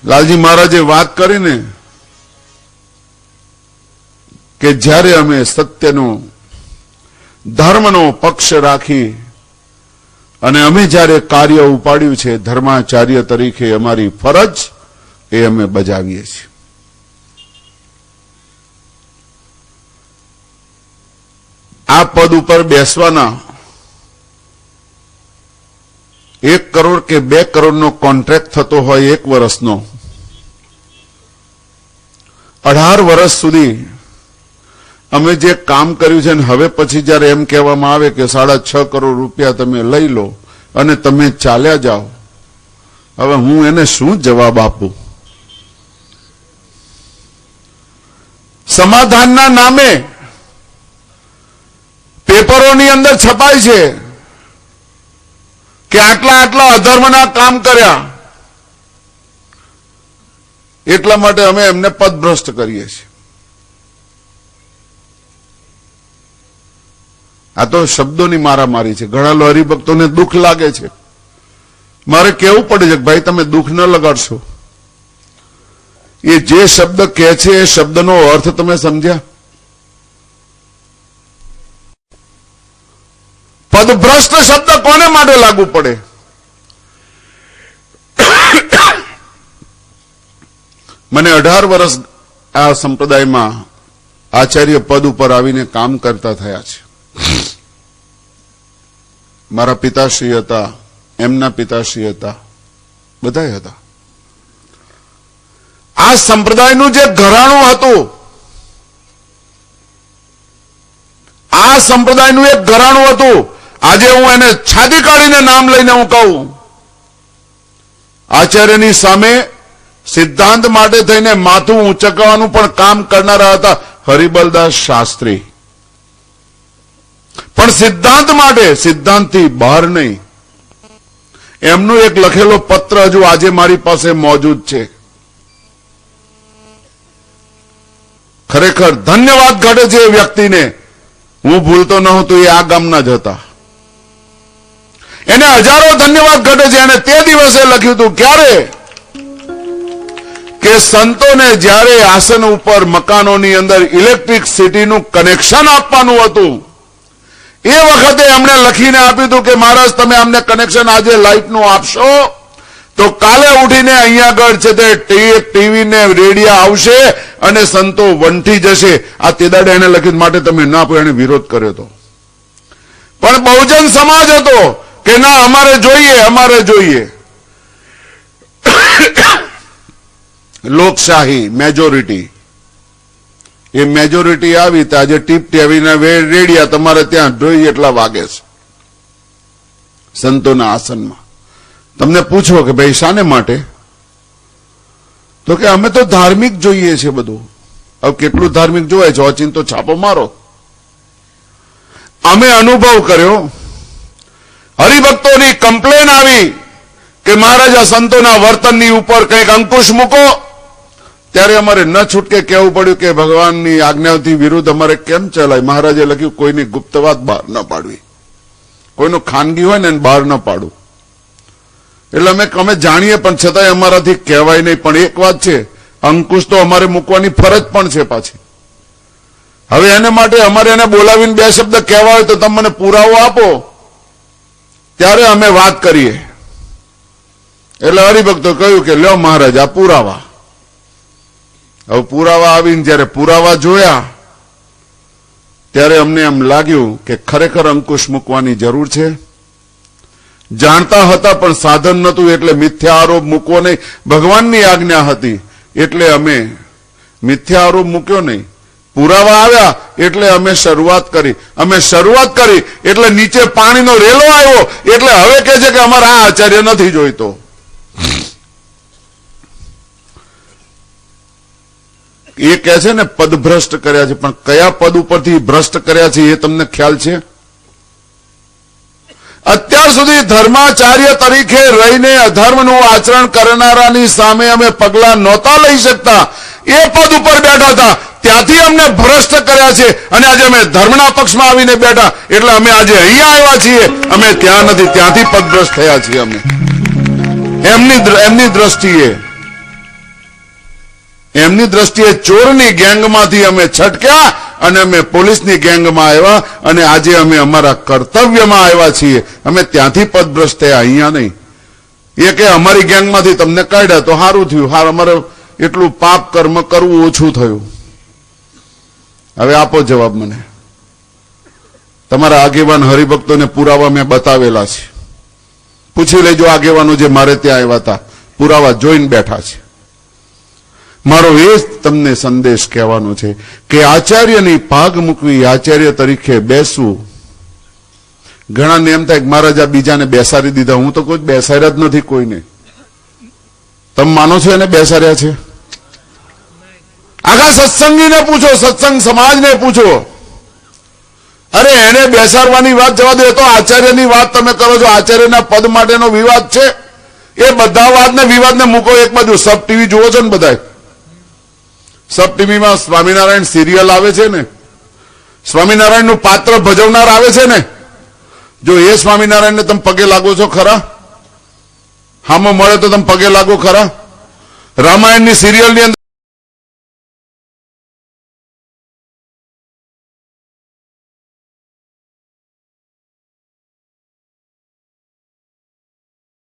લાલજી મહારાજે વાત કરીને કે જ્યારે અમે સત્યનો ધર્મનો પક્ષ રાખી અને અમે જ્યારે કાર્ય ઉપાડ્યું છે ધર્માચાર્ય તરીકે અમારી ફરજ એ અમે બજાવીએ છીએ. આ પદ ઉપર બેસવાના 1 કરોડ કે 2 કરોડનો કોન્ટ્રાક્ટ થતો હોય 1 વર્ષનો, 18 વર્ષ સુધી અમે જે કામ કર્યું છે ને હવે પછી જયારે એમ કહેવામાં આવે કે 6.5 કરોડ રૂપિયા તમે લઈ લો અને તમે ચાલ્યા જાઓ, હવે હું એને શું જવાબ આપું? સમાધાનના નામે પેપરોની અંદર છપાય છે કે આટલા આટલા અધર્મના કામ કર્યા, એટલા માટે અમે એમને પદભ્રષ્ટ કરીએ છીએ. આ તો શબ્દોની મારામારી છે. ઘણા હરિભક્તોને દુઃખ લાગે છે. મારે કહેવું પડે છે કે ભાઈ તમે દુઃખ ન લગાડશો. એ જે શબ્દ કહે છે એ શબ્દનો અર્થ તમે સમજ્યા? પદભ્રષ્ટ શબ્દ કોને માટે લાગુ પડે? મને 18 વર્ષ આ સંપ્રદાયમાં આચાર્ય પદ ઉપર આવીને કામ કરતા થયા છે. મારા પિતાશ્રી હતા, એમના પિતાશ્રી હતા, બધા હતા. આ સંપ્રદાયનું જે ઘરાણું હતું, આ સંપ્રદાયનું એક ઘરાણું હતું. આજે હું એને છાતી કાઢીને નામ લઈને હું કહું, આચાર્યની સામે સિદ્ધાંત માટે થઈને માથું ઊંચકવાનું પણ કામ કરનારા હતા હરિબલદાસ શાસ્ત્રી. પણ સિદ્ધાંત માટે, સિદ્ધાંતથી બહાર નહીં. એમનો એક લખેલો પત્ર હજુ આજે મારી પાસે મોજૂદ છે. ખરેખર ધન્યવાદ ઘટે છે એ વ્યક્તિને. હું ભૂલતો ન હતો, એ આ ગામના જ હતા. એને હજારો ધન્યવાદ ઘટે છે. એને તે દિવસે લખ્યું હતું, ક્યારે કે સંતોને જ્યારે આસન ઉપર મકાનોની અંદર ઇલેક્ટ્રિસિટીનું કનેક્શન આપવાનું હતું, એ વખતે એમણે લખીને આપ્યું હતું કે મહારાજ તમે અમને કનેક્શન આજે લાઇટનું આપશો તો કાલે ઉઠીને અહીંયા આગળ છે તે ટીવી ને રેડિયા આવશે અને સંતો વંઠી જશે. આ તેદાડે એને લખ્યું, માટે તમે ના આપો. એને વિરોધ કર્યો હતો. પણ બહુજન સમાજ હતો કે ના, અમારે જોઈએ, અમારે જોઈએ. લોકશાહી, મેજોરિટી. એ મેજોરિટી આવી તો આજે ટીપ ટીવીના રેડિયા તમારે ત્યાં જોઈએ એટલા વાગે છે સંતોના આસનમાં. તમને પૂછો કે ભાઈ શાને માટે? તો કે અમે તો ધાર્મિક જોઈએ છે બધું. હવે કેટલું ધાર્મિક જોવાય છે? ઓચિંતો છાપો મારો. અમે અનુભવ કર્યો, હરિભક્તોની કમ્પ્લેન આવી કે મહારાજ આ સંતોના વર્તનની ઉપર કંઈક અંકુશ મૂકો. ત્યારે અમારે ન છૂટકે કહેવું પડ્યું કે ભગવાનની આજ્ઞાથી વિરુદ્ધ અમારે કેમ ચલાય? મહારાજે લખ્યું, કોઈની ગુપ્ત વાત બહાર ન પાડવી, કોઈનું ખાનગી હોય ને બહાર ન પાડવું. એટલે અમે જાણીએ પણ છતાંય અમારાથી કહેવાય નહીં. પણ એક વાત છે, અંકુશ તો અમારે મૂકવાની ફરજ પણ છે પાછી. હવે એને માટે અમારે એને બોલાવીને 2 શબ્દ કહેવા હોય તો તમે મને પુરાવો આપો, ત્યારે અમે વાત કરીએ. એટલે હરિભક્તો કહ્યું કે લ્યો મહારાજ આ પુરાવા. હવે પુરાવા આવીને જયારે પુરાવા જોયા ત્યારે અમને એમ લાગ્યું કે ખરેખર અંકુશ મૂકવાની જરૂર છે. જાણતા હતા પણ સાધન નહોતું એટલે મિથ્યા આરોપ મૂકવો નહીં. ભગવાનની આજ્ઞા હતી એટલે અમે મિથ્યા આરોપ મૂક્યો નહીં. પુરાવા આવ્યા એટલે અમે શરૂઆત કરી. અમે શરૂઆત કરી એટલે નીચે પાણીનો રેલો આવ્યો. એટલે હવે કહે છે કે અમારા આ આચાર્ય નથી જોઈતો. એ કહે છે ને પદભ્રષ્ટ કર્યા છે, પણ કયા પદ ઉપરથી ભ્રષ્ટ કર્યા છે એ તમને ખ્યાલ છે? અત્યાર સુધી ધર્માચાર્ય તરીકે રહીને અધર્મનું આચરણ કરનારાની સામે અમે પગલા નહોતા લઈ શકતા. એ પદ ઉપર બેઠા હતા, ત્યાંથી અમને ભ્રષ્ટ કર્યા છે. અને આજે અમે ધર્મના પક્ષમાં આવીને બેઠા એટલે અમે આજે અહીંયા આવ્યા છીએ. અમે ત્યાં નથી, ત્યાંથી પદભ્રષ્ટ થયા છીએ અમે એમની દ્રષ્ટિએ. એમની દ્રષ્ટિએ ચોરની ગેંગમાંથી અમે છટક્યા અને અમે પોલીસની ગેંગમાં આવ્યા અને આજે અમે અમારા કર્તવ્યમાં આવ્યા છીએ. અમે ત્યાંથી પદભ્રષ્ટ થયા, અહીંયા નહીં. એ કે અમારી ગેંગમાંથી તમને કાઢ્યા તો સારું થયું, અમારે એટલું પાપ કર્મ કરવું ઓછું થયું. હવે આપો જવાબ મને. તમારા આગેવાન હરિભક્તોને પુરાવા મેં બતાવેલા છે. પૂછી લેજો આગેવાનો જે મારે ત્યાં આવ્યા હતા, પુરાવા જોઈને બેઠા છે. મારો એ જ તમને સંદેશ કહેવાનો છે કે આચાર્યની પાગ મૂકવી, આચાર્ય તરીકે બેસવું. ઘણાને એમ થાય કે મહારાજા બીજાને બેસાડી દીધા. હું તો કોઈ બેસાડ્યા જ નથી કોઈને. તમે માનો છો એને બેસાડ્યા છે? આખા સત્સંગીને પૂછો, સત્સંગ સમાજને પૂછો. અરે એને બેસાડવાની વાત જવા દો, એ તો આચાર્યની વાત તમે કરો છો. આચાર્યના પદ માટેનો વિવાદ છે. એ બધા વાતને વિવાદને મૂકો એક બાજુ. સબ ટીવી જુઓ છો ને બધા? સબ ટીવીમાં સ્વામિનારાયણ સિરિયલ આવે છે ને, સ્વામિનારાયણનું પાત્ર ભજવનાર આવે છે ને. જો એ સ્વામિનારાયણને તમે પગે લાગો છો ખરા? હામો મળે તો તમે પગે લાગો ખરા? રામાયણની સિરિયલની અંદર